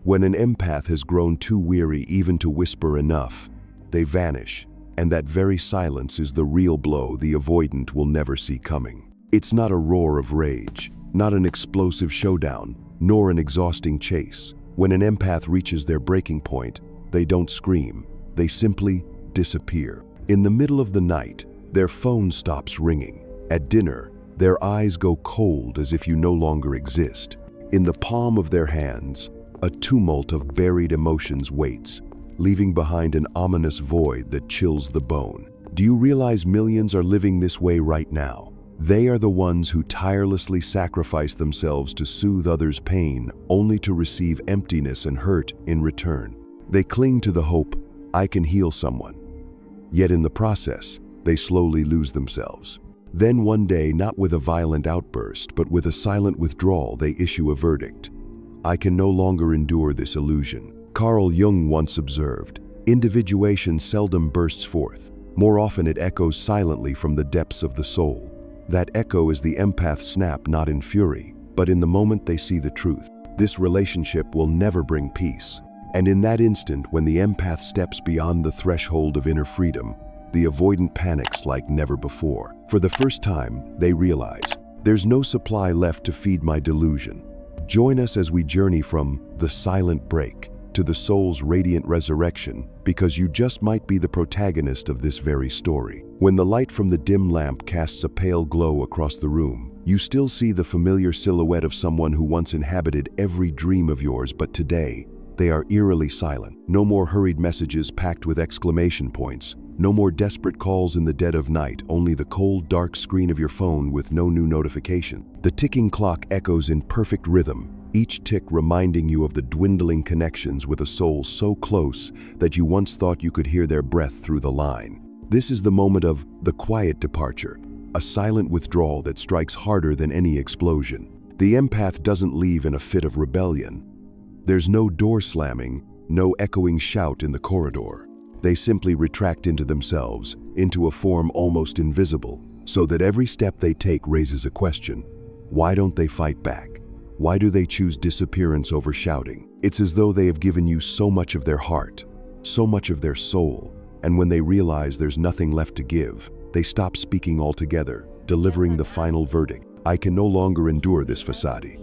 When an empath has grown too weary even to whisper enough, they vanish, and that very silence is the real blow the avoidant will never see coming. It's not a roar of rage, not an explosive showdown, nor an exhausting chase. When an empath reaches their breaking point, they don't scream, they simply disappear. In the middle of the night, their phone stops ringing. At dinner, their eyes go cold as if you no longer exist. In the palm of their hands, a tumult of buried emotions waits, leaving behind an ominous void that chills the bone. Do you realize millions are living this way right now? They are the ones who tirelessly sacrifice themselves to soothe others' pain, only to receive emptiness and hurt in return. They cling to the hope, I can heal someone. Yet in the process, they slowly lose themselves. Then one day, not with a violent outburst, but with a silent withdrawal, they issue a verdict. I can no longer endure this illusion. Carl Jung once observed, individuation seldom bursts forth. More often it echoes silently from the depths of the soul. That echo is the empath's snap, not in fury, but in the moment they see the truth. This relationship will never bring peace. And in that instant, when the empath steps beyond the threshold of inner freedom, the avoidant panics like never before. For the first time, they realize, there's no supply left to feed my delusion. Join us as we journey from the silent break to the soul's radiant resurrection, because you just might be the protagonist of this very story. When the light from the dim lamp casts a pale glow across the room, you still see the familiar silhouette of someone who once inhabited every dream of yours, but today, they are eerily silent. No more hurried messages packed with exclamation points. No more desperate calls in the dead of night, only the cold, dark screen of your phone with no new notification. The ticking clock echoes in perfect rhythm, each tick reminding you of the dwindling connections with a soul so close that you once thought you could hear their breath through the line. This is the moment of the quiet departure, a silent withdrawal that strikes harder than any explosion. The empath doesn't leave in a fit of rebellion. There's no door slamming, no echoing shout in the corridor. They simply retract into themselves, into a form almost invisible, so that every step they take raises a question. Why don't they fight back? Why do they choose disappearance over shouting? It's as though they have given you so much of their heart, so much of their soul, and when they realize there's nothing left to give, they stop speaking altogether, delivering the final verdict. I can no longer endure this facade.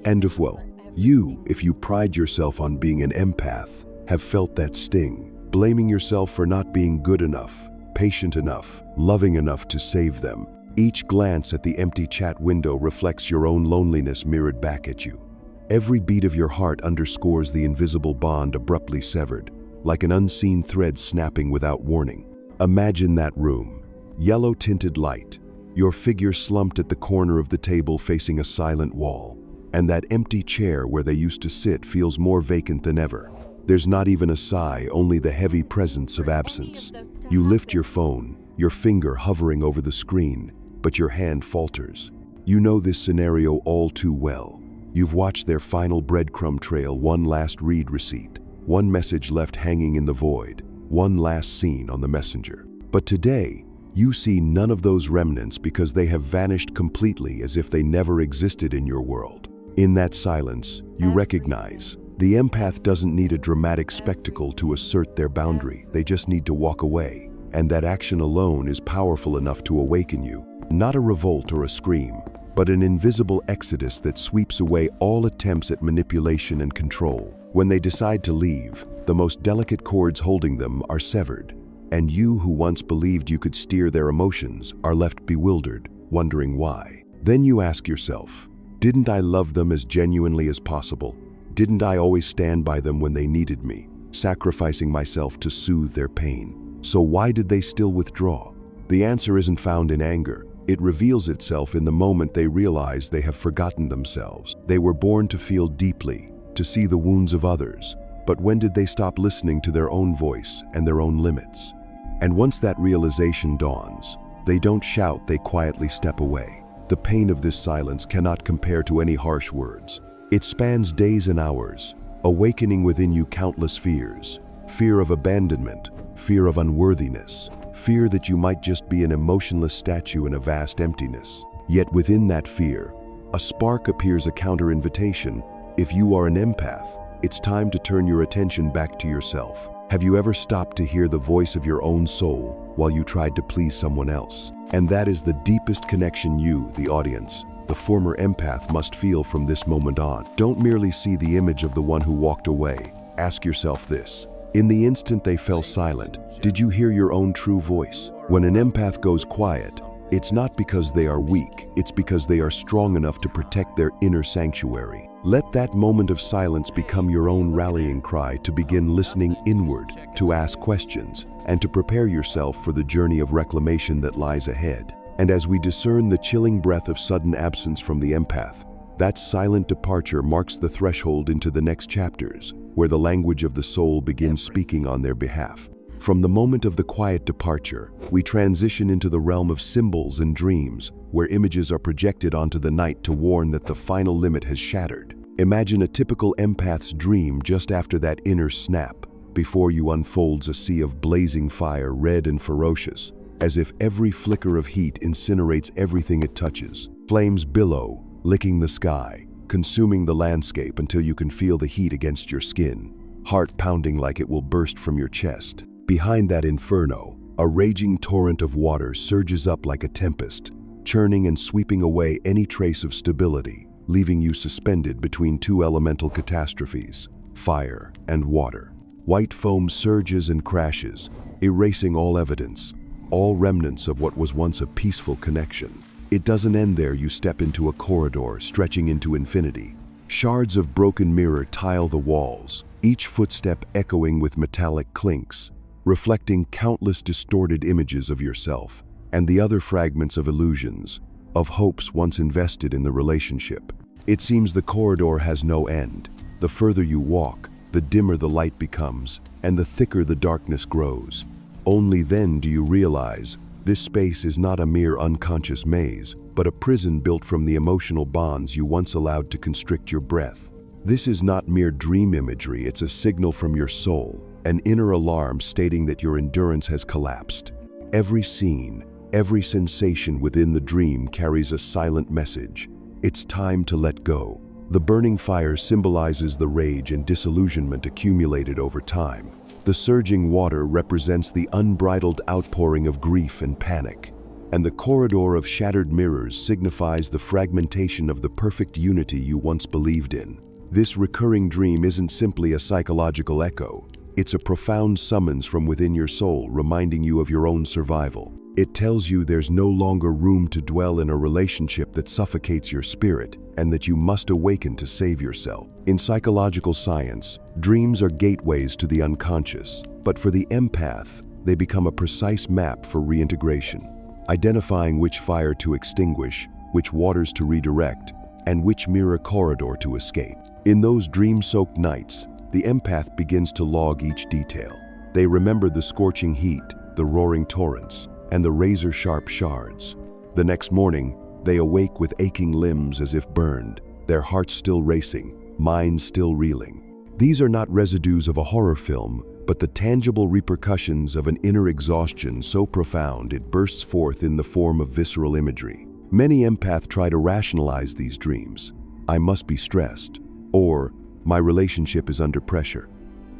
End of woe. You, if you pride yourself on being an empath, have felt that sting. Blaming yourself for not being good enough, patient enough, loving enough to save them. Each glance at the empty chat window reflects your own loneliness mirrored back at you. Every beat of your heart underscores the invisible bond abruptly severed, like an unseen thread snapping without warning. Imagine that room, yellow-tinted light, your figure slumped at the corner of the table facing a silent wall, and that empty chair where they used to sit feels more vacant than ever. There's not even a sigh, only the heavy presence of absence. You lift your phone, your finger hovering over the screen, but your hand falters. You know this scenario all too well. You've watched their final breadcrumb trail, one last read receipt, one message left hanging in the void, one last scene on the messenger. But today, you see none of those remnants because they have vanished completely, as if they never existed in your world. In that silence, you recognize the empath doesn't need a dramatic spectacle to assert their boundary. They just need to walk away, and that action alone is powerful enough to awaken you. Not a revolt or a scream, but an invisible exodus that sweeps away all attempts at manipulation and control. When they decide to leave, the most delicate cords holding them are severed, and you who once believed you could steer their emotions are left bewildered, wondering why. Then you ask yourself, didn't I love them as genuinely as possible? Didn't I always stand by them when they needed me, sacrificing myself to soothe their pain? So why did they still withdraw? The answer isn't found in anger. It reveals itself in the moment they realize they have forgotten themselves. They were born to feel deeply, to see the wounds of others. But when did they stop listening to their own voice and their own limits? And once that realization dawns, they don't shout, they quietly step away. The pain of this silence cannot compare to any harsh words. It spans days and hours, awakening within you countless fears. Fear of abandonment, fear of unworthiness, fear that you might just be an emotionless statue in a vast emptiness. Yet within that fear, a spark appears, a counter-invitation. If you are an empath, it's time to turn your attention back to yourself. Have you ever stopped to hear the voice of your own soul while you tried to please someone else? And that is the deepest connection you, the audience, the former empath, must feel from this moment on. Don't merely see the image of the one who walked away. Ask yourself this. In the instant they fell silent, did you hear your own true voice? When an empath goes quiet, it's not because they are weak, it's because they are strong enough to protect their inner sanctuary. Let that moment of silence become your own rallying cry to begin listening inward, to ask questions, and to prepare yourself for the journey of reclamation that lies ahead. And as we discern the chilling breath of sudden absence from the empath, that silent departure marks the threshold into the next chapters, where the language of the soul begins speaking on their behalf. From the moment of the quiet departure, we transition into the realm of symbols and dreams, where images are projected onto the night to warn that the final limit has shattered. Imagine a typical empath's dream just after that inner snap. Before you unfolds a sea of blazing fire, red and ferocious, as if every flicker of heat incinerates everything it touches. Flames billow, licking the sky, consuming the landscape until you can feel the heat against your skin, heart pounding like it will burst from your chest. Behind that inferno, a raging torrent of water surges up like a tempest, churning and sweeping away any trace of stability, leaving you suspended between two elemental catastrophes, fire and water. White foam surges and crashes, erasing all evidence, all remnants of what was once a peaceful connection. It doesn't end there. You step into a corridor stretching into infinity. Shards of broken mirror tile the walls, each footstep echoing with metallic clinks, reflecting countless distorted images of yourself and the other fragments of illusions, of hopes once invested in the relationship. It seems the corridor has no end. The further you walk, the dimmer the light becomes, and the thicker the darkness grows. Only then do you realize this space is not a mere unconscious maze, but a prison built from the emotional bonds you once allowed to constrict your breath. This is not mere dream imagery, it's a signal from your soul, an inner alarm stating that your endurance has collapsed. Every scene, every sensation within the dream carries a silent message. It's time to let go. The burning fire symbolizes the rage and disillusionment accumulated over time. The surging water represents the unbridled outpouring of grief and panic. And the corridor of shattered mirrors signifies the fragmentation of the perfect unity you once believed in. This recurring dream isn't simply a psychological echo. It's a profound summons from within your soul, reminding you of your own survival. It tells you there's no longer room to dwell in a relationship that suffocates your spirit, and that you must awaken to save yourself. In psychological science, dreams are gateways to the unconscious, but for the empath, they become a precise map for reintegration, identifying which fire to extinguish, which waters to redirect, and which mirror corridor to escape. In those dream-soaked nights, the empath begins to log each detail. They remember the scorching heat, the roaring torrents, and the razor-sharp shards. The next morning, they awake with aching limbs as if burned, their hearts still racing, minds still reeling. These are not residues of a horror film, but the tangible repercussions of an inner exhaustion so profound it bursts forth in the form of visceral imagery. Many empaths try to rationalize these dreams. I must be stressed, or my relationship is under pressure.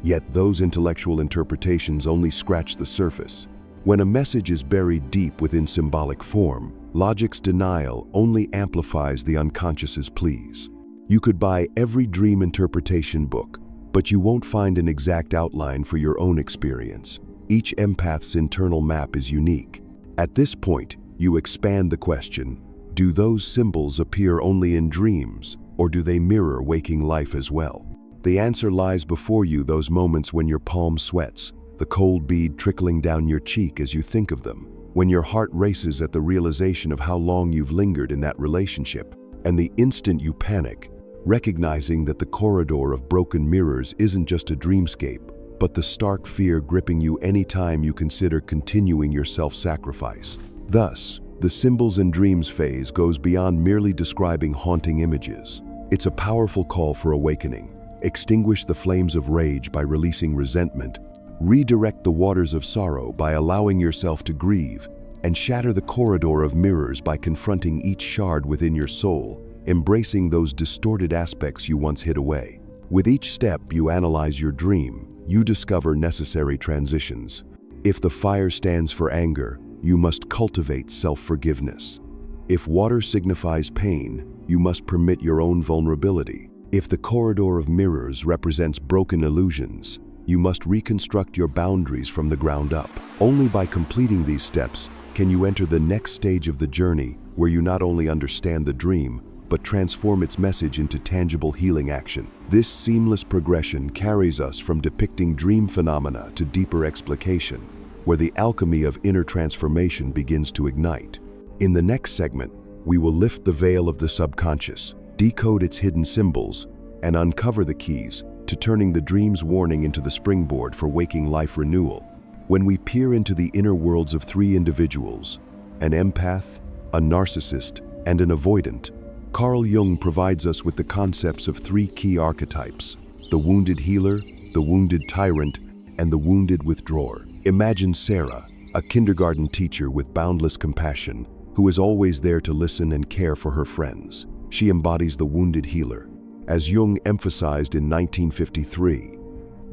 Yet those intellectual interpretations only scratch the surface. When a message is buried deep within symbolic form, logic's denial only amplifies the unconscious's pleas. You could buy every dream interpretation book, but you won't find an exact outline for your own experience. Each empath's internal map is unique. At this point, you expand the question: do those symbols appear only in dreams, or do they mirror waking life as well? The answer lies before you, those moments when your palm sweats, the cold bead trickling down your cheek as you think of them, when your heart races at the realization of how long you've lingered in that relationship, and the instant you panic, recognizing that the corridor of broken mirrors isn't just a dreamscape, but the stark fear gripping you anytime you consider continuing your self-sacrifice. Thus, the symbols and dreams phase goes beyond merely describing haunting images. It's a powerful call for awakening. Extinguish the flames of rage by releasing resentment, redirect the waters of sorrow by allowing yourself to grieve, and shatter the corridor of mirrors by confronting each shard within your soul, embracing those distorted aspects you once hid away. With each step you analyze your dream, you discover necessary transitions. If the fire stands for anger, you must cultivate self-forgiveness. If water signifies pain, you must permit your own vulnerability. If the corridor of mirrors represents broken illusions, you must reconstruct your boundaries from the ground up. Only by completing these steps can you enter the next stage of the journey, where you not only understand the dream, but transform its message into tangible healing action. This seamless progression carries us from depicting dream phenomena to deeper explication, where the alchemy of inner transformation begins to ignite. In the next segment, we will lift the veil of the subconscious, decode its hidden symbols, and uncover the keys to turning the dream's warning into the springboard for waking life renewal. When we peer into the inner worlds of three individuals, an empath, a narcissist, and an avoidant, Carl Jung provides us with the concepts of three key archetypes: the wounded healer, the wounded tyrant, and the wounded withdrawer. Imagine Sarah, a kindergarten teacher with boundless compassion, who is always there to listen and care for her friends. She embodies the wounded healer. As Jung emphasized in 1953,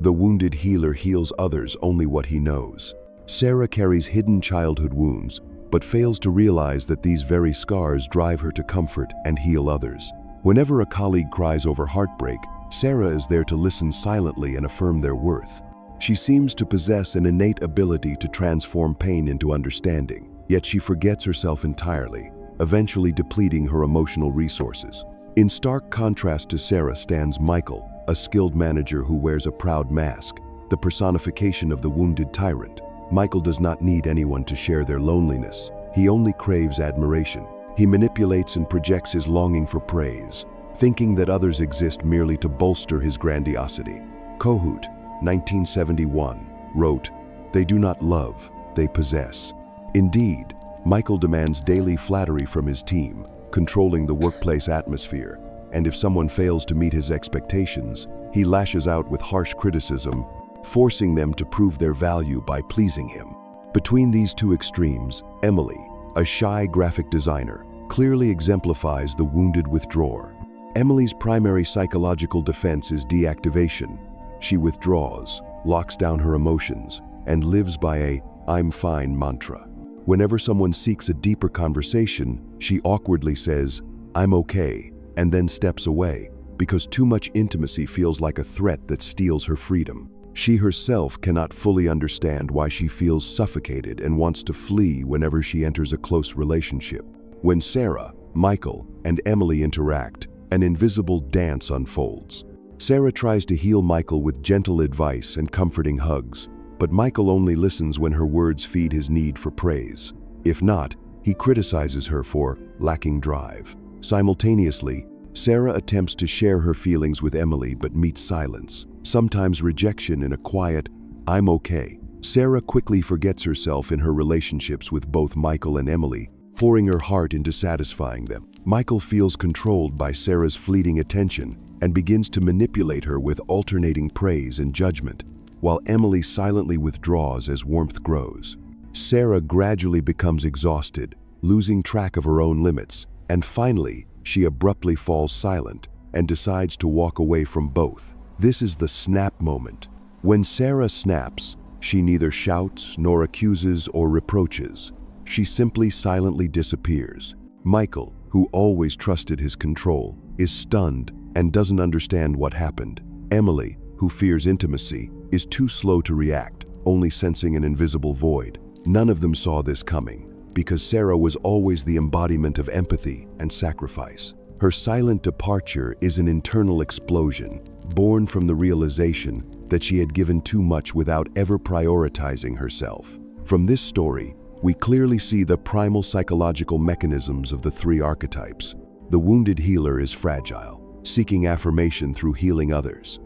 the wounded healer heals others only what he knows. Sarah carries hidden childhood wounds, but fails to realize that these very scars drive her to comfort and heal others. Whenever a colleague cries over heartbreak, Sarah is there to listen silently and affirm their worth. She seems to possess an innate ability to transform pain into understanding, yet she forgets herself entirely, eventually depleting her emotional resources. In stark contrast to Sarah stands Michael, a skilled manager who wears a proud mask, the personification of the wounded tyrant. Michael does not need anyone to share their loneliness. He only craves admiration. He manipulates and projects his longing for praise, thinking that others exist merely to bolster his grandiosity. Kohut, 1971, wrote, "They do not love, they possess." Indeed, Michael demands daily flattery from his team, controlling the workplace atmosphere, and if someone fails to meet his expectations, he lashes out with harsh criticism, forcing them to prove their value by pleasing him. Between these two extremes, Emily, a shy graphic designer, clearly exemplifies the wounded withdrawer. Emily's primary psychological defense is deactivation. She withdraws, locks down her emotions, and lives by a "I'm fine" mantra. Whenever someone seeks a deeper conversation, she awkwardly says, "I'm okay," and then steps away, because too much intimacy feels like a threat that steals her freedom. She herself cannot fully understand why she feels suffocated and wants to flee whenever she enters a close relationship. When Sarah, Michael, and Emily interact, an invisible dance unfolds. Sarah tries to heal Michael with gentle advice and comforting hugs, but Michael only listens when her words feed his need for praise. If not, he criticizes her for lacking drive. Simultaneously, Sarah attempts to share her feelings with Emily but meets silence, sometimes rejection in a quiet, "I'm okay." Sarah quickly forgets herself in her relationships with both Michael and Emily, pouring her heart into satisfying them. Michael feels controlled by Sarah's fleeting attention and begins to manipulate her with alternating praise and judgment, while Emily silently withdraws as warmth grows. Sarah gradually becomes exhausted, losing track of her own limits, and finally, she abruptly falls silent and decides to walk away from both. This is the snap moment. When Sarah snaps, she neither shouts nor accuses or reproaches. She simply silently disappears. Michael, who always trusted his control, is stunned and doesn't understand what happened. Emily, who fears intimacy, is too slow to react, only sensing an invisible void. None of them saw this coming, because Sarah was always the embodiment of empathy and sacrifice. Her silent departure is an internal explosion, born from the realization that she had given too much without ever prioritizing herself. From this story, we clearly see the primal psychological mechanisms of the three archetypes. The wounded healer is fragile, seeking affirmation through healing others.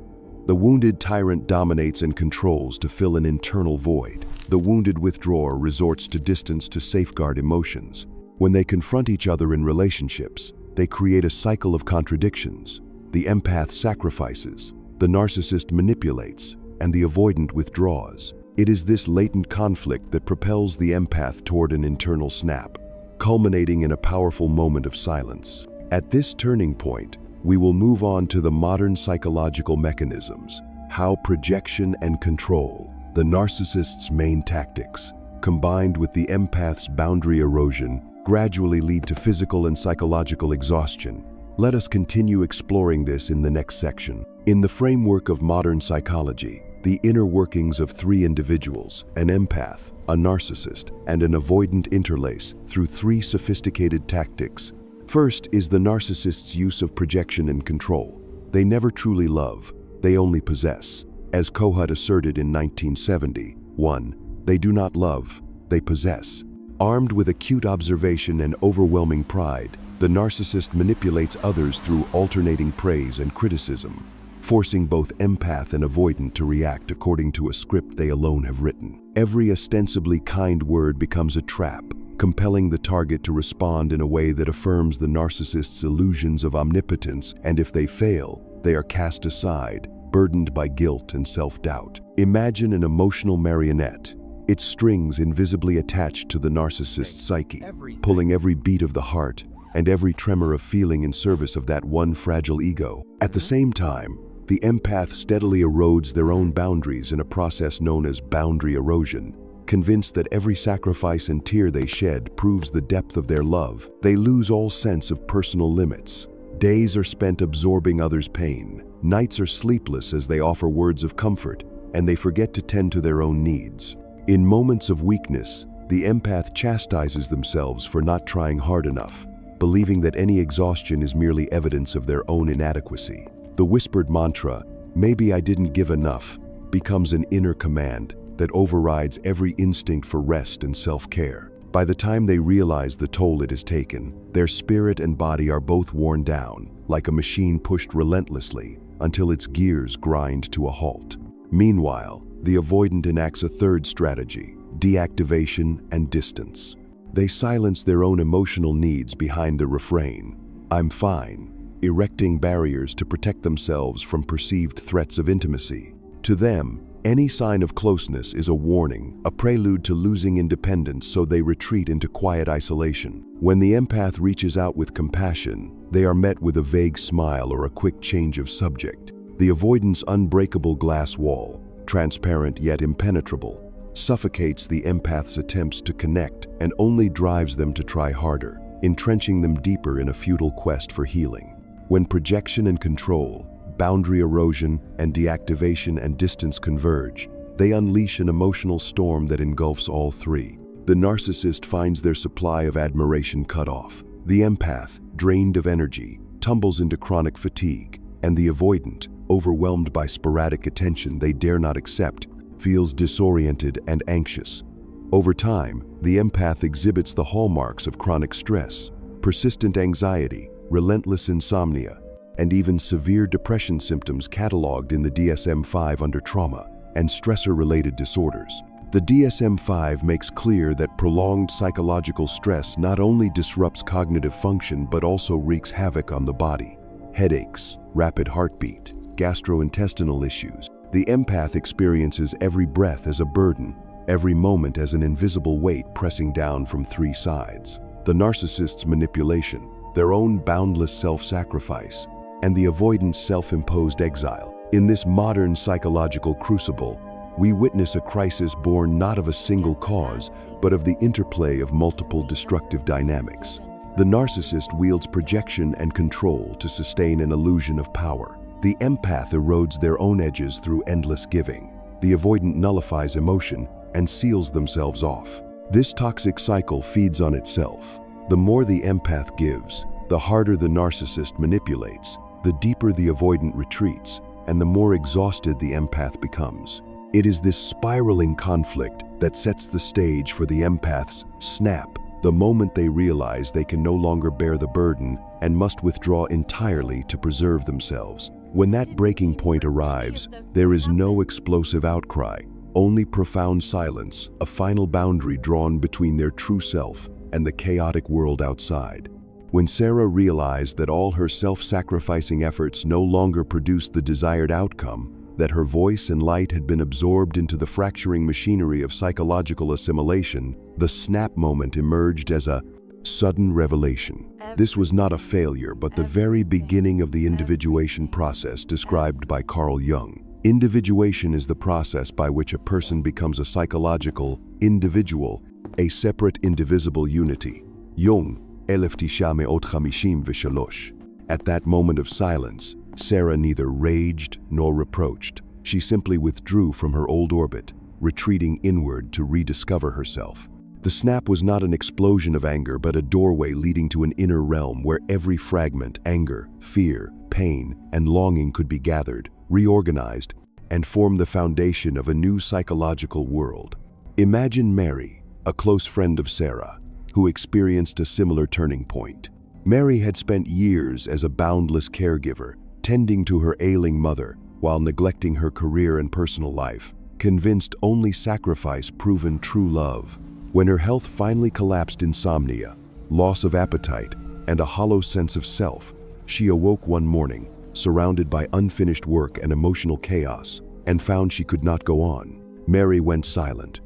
The wounded tyrant dominates and controls to fill an internal void. The wounded withdrawer resorts to distance to safeguard emotions. When they confront each other in relationships, they create a cycle of contradictions. The empath sacrifices, the narcissist manipulates, and the avoidant withdraws. It is this latent conflict that propels the empath toward an internal snap, culminating in a powerful moment of silence. At this turning point, we will move on to the modern psychological mechanisms, how projection and control, the narcissist's main tactics, combined with the empath's boundary erosion, gradually lead to physical and psychological exhaustion. Let us continue exploring this in the next section. In the framework of modern psychology, the inner workings of three individuals, an empath, a narcissist, and an avoidant interlace through three sophisticated tactics. First is the narcissist's use of projection and control. They never truly love, they only possess. As Kohut asserted in 1970, 1. They do not love, they possess. Armed with acute observation and overwhelming pride, the narcissist manipulates others through alternating praise and criticism, forcing both empath and avoidant to react according to a script they alone have written. Every ostensibly kind word becomes a trap, compelling the target to respond in a way that affirms the narcissist's illusions of omnipotence, and if they fail, they are cast aside, burdened by guilt and self-doubt. Imagine an emotional marionette, its strings invisibly attached to the narcissist's psyche, pulling every beat of the heart and every tremor of feeling in service of that one fragile ego. At the same time, the empath steadily erodes their own boundaries in a process known as boundary erosion. Convinced that every sacrifice and tear they shed proves the depth of their love, they lose all sense of personal limits. Days are spent absorbing others' pain. Nights are sleepless as they offer words of comfort, and they forget to tend to their own needs. In moments of weakness, the empath chastises themselves for not trying hard enough, believing that any exhaustion is merely evidence of their own inadequacy. The whispered mantra, "Maybe I didn't give enough," becomes an inner command that overrides every instinct for rest and self-care. By the time they realize the toll it has taken, their spirit and body are both worn down, like a machine pushed relentlessly until its gears grind to a halt. Meanwhile, the avoidant enacts a third strategy: deactivation and distance. They silence their own emotional needs behind the refrain, "I'm fine," erecting barriers to protect themselves from perceived threats of intimacy. To them, any sign of closeness is a warning, a prelude to losing independence, so they retreat into quiet isolation. When the empath reaches out with compassion, they are met with a vague smile or a quick change of subject. The avoidant's unbreakable glass wall, transparent yet impenetrable, suffocates the empath's attempts to connect and only drives them to try harder, entrenching them deeper in a futile quest for healing. When projection and control, boundary erosion, and deactivation and distance converge, they unleash an emotional storm that engulfs all three. The narcissist finds their supply of admiration cut off. The empath, drained of energy, tumbles into chronic fatigue, and the avoidant, overwhelmed by sporadic attention they dare not accept, feels disoriented and anxious. Over time, the empath exhibits the hallmarks of chronic stress, persistent anxiety, relentless insomnia, and even severe depression symptoms cataloged in the DSM-5 under trauma and stressor-related disorders. The DSM-5 makes clear that prolonged psychological stress not only disrupts cognitive function but also wreaks havoc on the body. Headaches, rapid heartbeat, gastrointestinal issues. The empath experiences every breath as a burden, every moment as an invisible weight pressing down from three sides: the narcissist's manipulation, their own boundless self-sacrifice, and the avoidant's self-imposed exile. In this modern psychological crucible, we witness a crisis born not of a single cause, but of the interplay of multiple destructive dynamics. The narcissist wields projection and control to sustain an illusion of power. The empath erodes their own edges through endless giving. The avoidant nullifies emotion and seals themselves off. This toxic cycle feeds on itself. The more the empath gives, the harder the narcissist manipulates, the deeper the avoidant retreats, and the more exhausted the empath becomes. It is this spiraling conflict that sets the stage for the empath's snap, the moment they realize they can no longer bear the burden and must withdraw entirely to preserve themselves. When that breaking point arrives, there is no explosive outcry, only profound silence, a final boundary drawn between their true self and the chaotic world outside. When Sarah realized that all her self-sacrificing efforts no longer produced the desired outcome, that her voice and light had been absorbed into the fracturing machinery of psychological assimilation, the snap moment emerged as a sudden revelation. This was not a failure, but the very beginning of the individuation process described by Carl Jung. Individuation is the process by which a person becomes a psychological individual, a separate indivisible unity. Jung, 1953. At that moment of silence, Sarah neither raged nor reproached. She simply withdrew from her old orbit, retreating inward to rediscover herself. The snap was not an explosion of anger, but a doorway leading to an inner realm where every fragment, anger, fear, pain, and longing could be gathered, reorganized, and form the foundation of a new psychological world. Imagine Mary, a close friend of Sarah, who experienced a similar turning point. Mary had spent years as a boundless caregiver, tending to her ailing mother while neglecting her career and personal life, convinced only sacrifice proven true love. When her health finally collapsed, insomnia, loss of appetite, and a hollow sense of self, she awoke one morning, surrounded by unfinished work and emotional chaos, and found she could not go on. Mary went silent.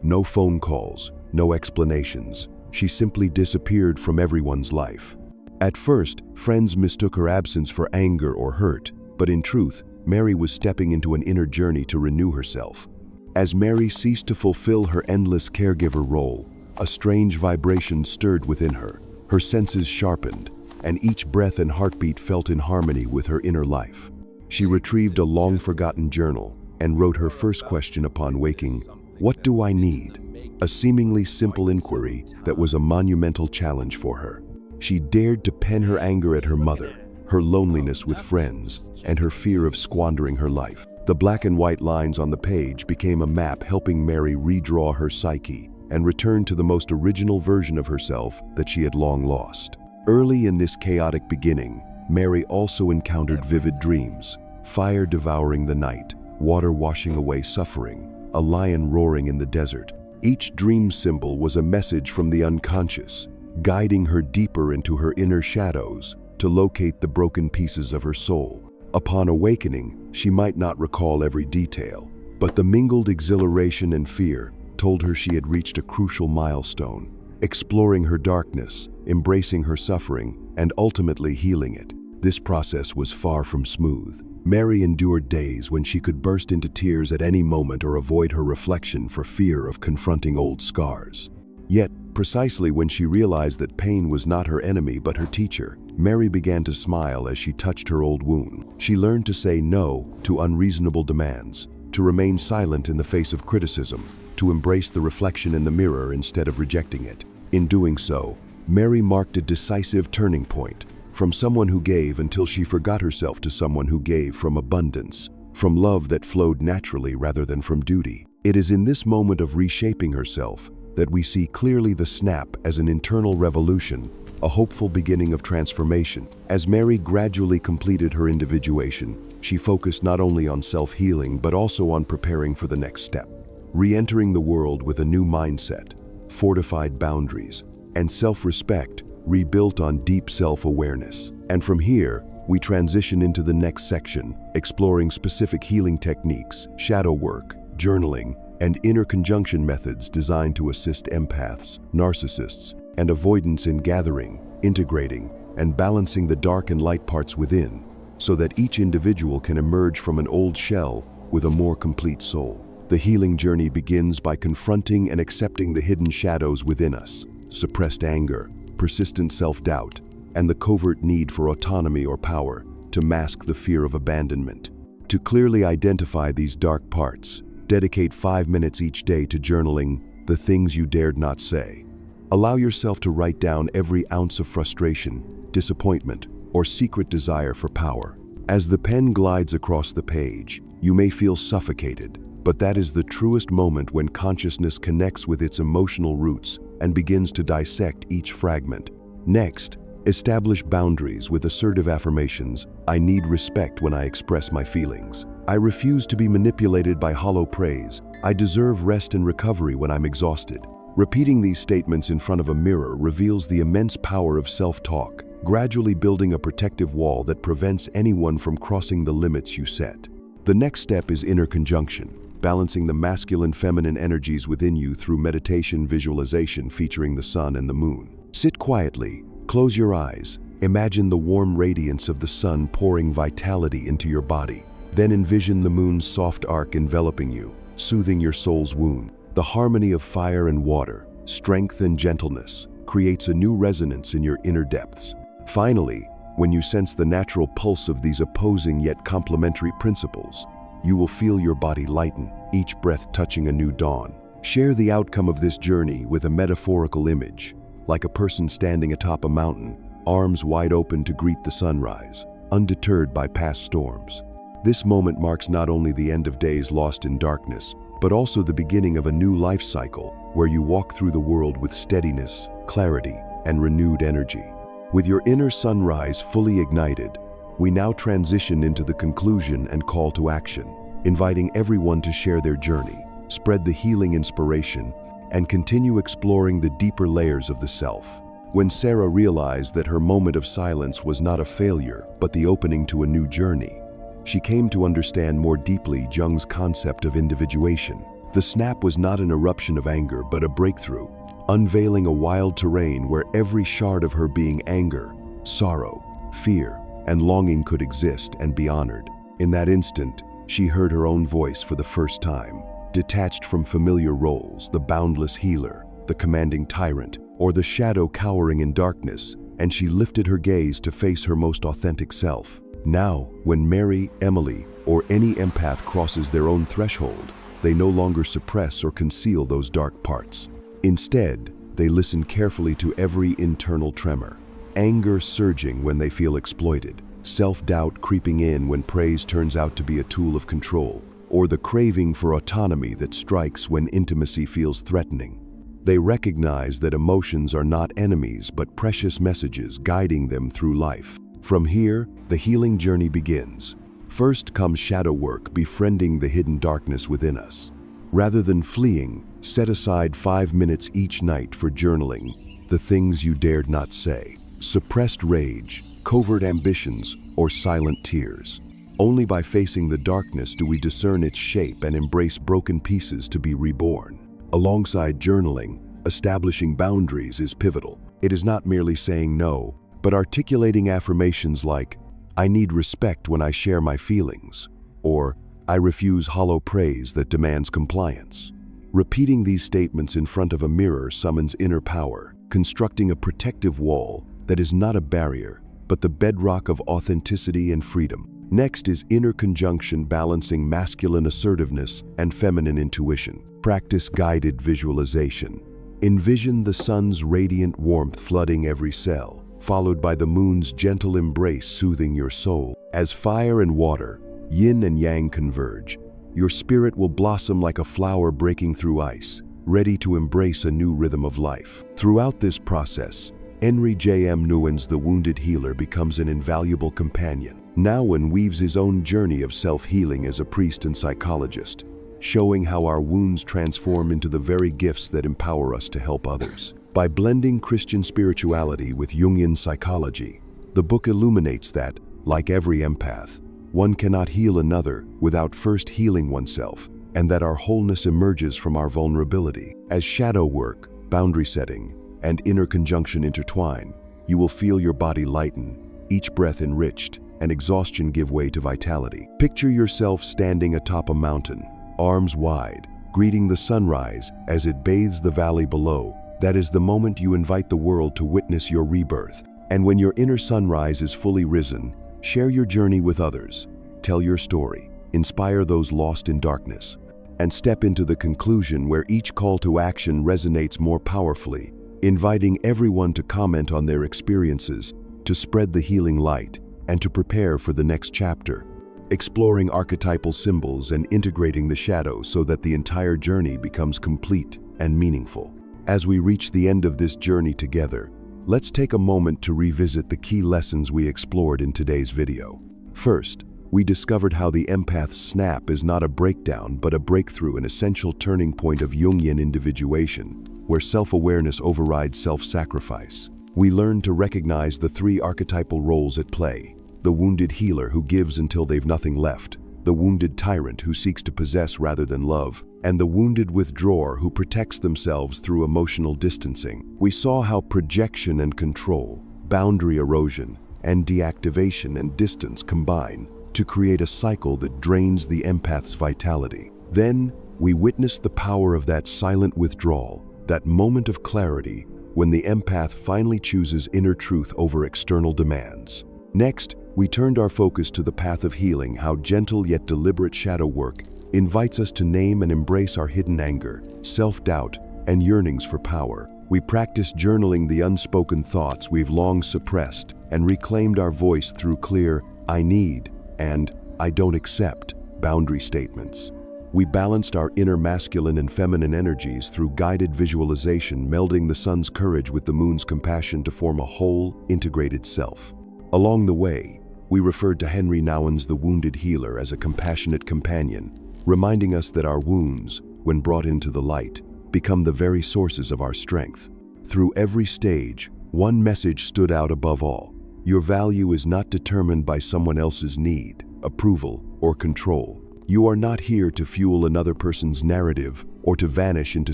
No phone calls, no explanations. She simply disappeared from everyone's life. At first, friends mistook her absence for anger or hurt, but in truth, Mary was stepping into an inner journey to renew herself. As Mary ceased to fulfill her endless caregiver role, a strange vibration stirred within her. Her senses sharpened, and each breath and heartbeat felt in harmony with her inner life. She retrieved a long-forgotten journal and wrote her first question upon waking, "What do I need?" A seemingly simple inquiry that was a monumental challenge for her. She dared to pen her anger at her mother, her loneliness with friends, and her fear of squandering her life. The black and white lines on the page became a map helping Mary redraw her psyche and return to the most original version of herself that she had long lost. Early in this chaotic beginning, Mary also encountered vivid dreams: fire devouring the night, water washing away suffering, a lion roaring in the desert. Each dream symbol was a message from the unconscious, guiding her deeper into her inner shadows to locate the broken pieces of her soul. Upon awakening, she might not recall every detail, but the mingled exhilaration and fear told her she had reached a crucial milestone, exploring her darkness, embracing her suffering, and ultimately healing it. This process was far from smooth. Mary endured days when she could burst into tears at any moment or avoid her reflection for fear of confronting old scars. Yet, precisely when she realized that pain was not her enemy but her teacher, Mary began to smile as she touched her old wound. She learned to say no to unreasonable demands, to remain silent in the face of criticism, to embrace the reflection in the mirror instead of rejecting it. In doing so, Mary marked a decisive turning point, from someone who gave until she forgot herself to someone who gave from abundance, from love that flowed naturally rather than from duty. It is in this moment of reshaping herself that we see clearly the snap as an internal revolution, a hopeful beginning of transformation. As Mary gradually completed her individuation, she focused not only on self-healing but also on preparing for the next step, re-entering the world with a new mindset, fortified boundaries, and self-respect rebuilt on deep self-awareness. And from here, we transition into the next section, exploring specific healing techniques, shadow work, journaling, and inner conjunction methods designed to assist empaths, narcissists, and avoidants in gathering, integrating, and balancing the dark and light parts within, so that each individual can emerge from an old shell with a more complete soul. The healing journey begins by confronting and accepting the hidden shadows within us: suppressed anger, persistent self-doubt, and the covert need for autonomy or power to mask the fear of abandonment. To clearly identify these dark parts, dedicate 5 minutes each day to journaling the things you dared not say. Allow yourself to write down every ounce of frustration, disappointment, or secret desire for power. As the pen glides across the page, you may feel suffocated, but that is the truest moment when consciousness connects with its emotional roots and begins to dissect each fragment. Next, establish boundaries with assertive affirmations. I need respect when I express my feelings. I refuse to be manipulated by hollow praise. I deserve rest and recovery when I'm exhausted. Repeating these statements in front of a mirror reveals the immense power of self-talk, gradually building a protective wall that prevents anyone from crossing the limits you set. The next step is inner conjunction, balancing the masculine-feminine energies within you through meditation visualization featuring the sun and the moon. Sit quietly, Close your eyes. Imagine the warm radiance of the sun pouring vitality into your body. Then envision the moon's soft arc enveloping you, soothing your soul's wound. The harmony of fire and water, strength and gentleness, creates a new resonance in your inner depths. Finally, when you sense the natural pulse of these opposing yet complementary principles, you will feel your body lighten, each breath touching a new dawn. Share the outcome of this journey with a metaphorical image, like a person standing atop a mountain, arms wide open to greet the sunrise, undeterred by past storms. This moment marks not only the end of days lost in darkness, but also the beginning of a new life cycle where you walk through the world with steadiness, clarity, and renewed energy. With your inner sunrise fully ignited, we now transition into the conclusion and call to action, inviting everyone to share their journey, spread the healing inspiration, and continue exploring the deeper layers of the self. When Sarah realized that her moment of silence was not a failure, but the opening to a new journey, she came to understand more deeply Jung's concept of individuation. The snap was not an eruption of anger, but a breakthrough, unveiling a wild terrain where every shard of her being, anger, sorrow, fear, and longing could exist and be honored. In that instant, she heard her own voice for the first time, detached from familiar roles, the boundless healer, the commanding tyrant, or the shadow cowering in darkness, and she lifted her gaze to face her most authentic self. Now, when Mary, Emily, or any empath crosses their own threshold, they no longer suppress or conceal those dark parts. Instead, they listen carefully to every internal tremor, anger surging when they feel exploited, self-doubt creeping in when praise turns out to be a tool of control, or the craving for autonomy that strikes when intimacy feels threatening. They recognize that emotions are not enemies but precious messages guiding them through life. From here, the healing journey begins. First comes shadow work, befriending the hidden darkness within us. Rather than fleeing, set aside 5 minutes each night for journaling the things you dared not say, suppressed rage, covert ambitions, or silent tears. Only by facing the darkness do we discern its shape and embrace broken pieces to be reborn. Alongside journaling, establishing boundaries is pivotal. It is not merely saying no, but articulating affirmations like, "I need respect when I share my feelings," or "I refuse hollow praise that demands compliance." Repeating these statements in front of a mirror summons inner power, constructing a protective wall that is not a barrier, but the bedrock of authenticity and freedom. Next is inner conjunction, balancing masculine assertiveness and feminine intuition. Practice guided visualization. Envision the sun's radiant warmth flooding every cell, followed by the moon's gentle embrace soothing your soul. As fire and water, yin and yang converge, your spirit will blossom like a flower breaking through ice, ready to embrace a new rhythm of life. Throughout this process, Henry J. M. Nguyen's The Wounded Healer becomes an invaluable companion. Nguyen weaves his own journey of self-healing as a priest and psychologist, showing how our wounds transform into the very gifts that empower us to help others. By blending Christian spirituality with Jungian psychology, the book illuminates that, like every empath, one cannot heal another without first healing oneself, and that our wholeness emerges from our vulnerability. As shadow work, boundary setting, and inner conjunction intertwine, you will feel your body lighten, each breath enriched, and exhaustion give way to vitality. Picture yourself standing atop a mountain, arms wide, greeting the sunrise as it bathes the valley below. That is the moment you invite the world to witness your rebirth. And when your inner sunrise is fully risen, share your journey with others. Tell your story, inspire those lost in darkness, and step into the conclusion where each call to action resonates more powerfully, inviting everyone to comment on their experiences, to spread the healing light, and to prepare for the next chapter, exploring archetypal symbols and integrating the shadow so that the entire journey becomes complete and meaningful. As we reach the end of this journey together, let's take a moment to revisit the key lessons we explored in today's video. First, we discovered how the empath's snap is not a breakdown but a breakthrough, an essential turning point of Jungian individuation, where self-awareness overrides self-sacrifice. We learned to recognize the 3 archetypal roles at play: the wounded healer who gives until they've nothing left, the wounded tyrant who seeks to possess rather than love, and the wounded withdrawer who protects themselves through emotional distancing. We saw how projection and control, boundary erosion, and deactivation and distance combine to create a cycle that drains the empath's vitality. Then, we witness the power of that silent withdrawal, that moment of clarity when the empath finally chooses inner truth over external demands. Next, we turned our focus to the path of healing, how gentle yet deliberate shadow work invites us to name and embrace our hidden anger, self-doubt, and yearnings for power. We practiced journaling the unspoken thoughts we've long suppressed and reclaimed our voice through clear, "I need" and "I don't accept" boundary statements. We balanced our inner masculine and feminine energies through guided visualization, melding the sun's courage with the moon's compassion to form a whole, integrated self. Along the way, we referred to Henry Nouwen's The Wounded Healer as a compassionate companion, reminding us that our wounds, when brought into the light, become the very sources of our strength. Through every stage, one message stood out above all: your value is not determined by someone else's need, approval, or control. You are not here to fuel another person's narrative or to vanish into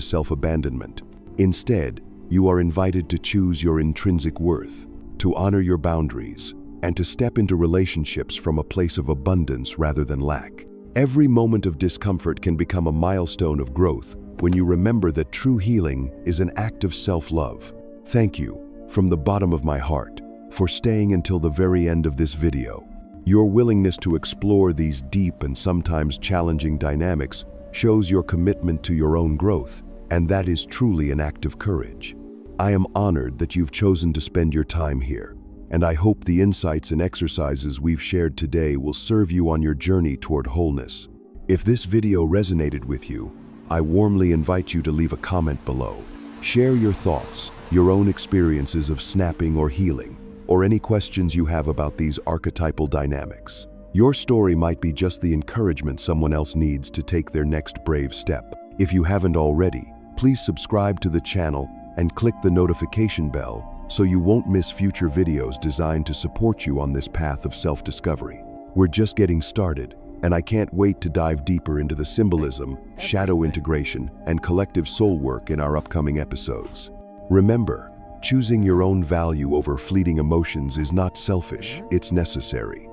self-abandonment. Instead, you are invited to choose your intrinsic worth, to honor your boundaries, and to step into relationships from a place of abundance rather than lack. Every moment of discomfort can become a milestone of growth when you remember that true healing is an act of self-love. Thank you, from the bottom of my heart, for staying until the very end of this video. Your willingness to explore these deep and sometimes challenging dynamics shows your commitment to your own growth, and that is truly an act of courage. I am honored that you've chosen to spend your time here, and I hope the insights and exercises we've shared today will serve you on your journey toward wholeness. If this video resonated with you, I warmly invite you to leave a comment below. Share your thoughts, your own experiences of snapping or healing, or any questions you have about these archetypal dynamics. Your story might be just the encouragement someone else needs to take their next brave step. If you haven't already, please subscribe to the channel and click the notification bell so you won't miss future videos designed to support you on this path of self-discovery. We're just getting started, and I can't wait to dive deeper into the symbolism, shadow integration, and collective soul work in our upcoming episodes. Remember, choosing your own value over fleeting emotions is not selfish, it's necessary.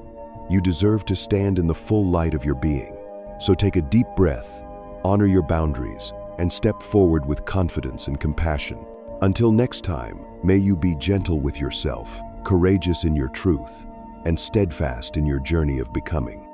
You deserve to stand in the full light of your being. So take a deep breath, honor your boundaries, and step forward with confidence and compassion. Until next time, may you be gentle with yourself, courageous in your truth, and steadfast in your journey of becoming.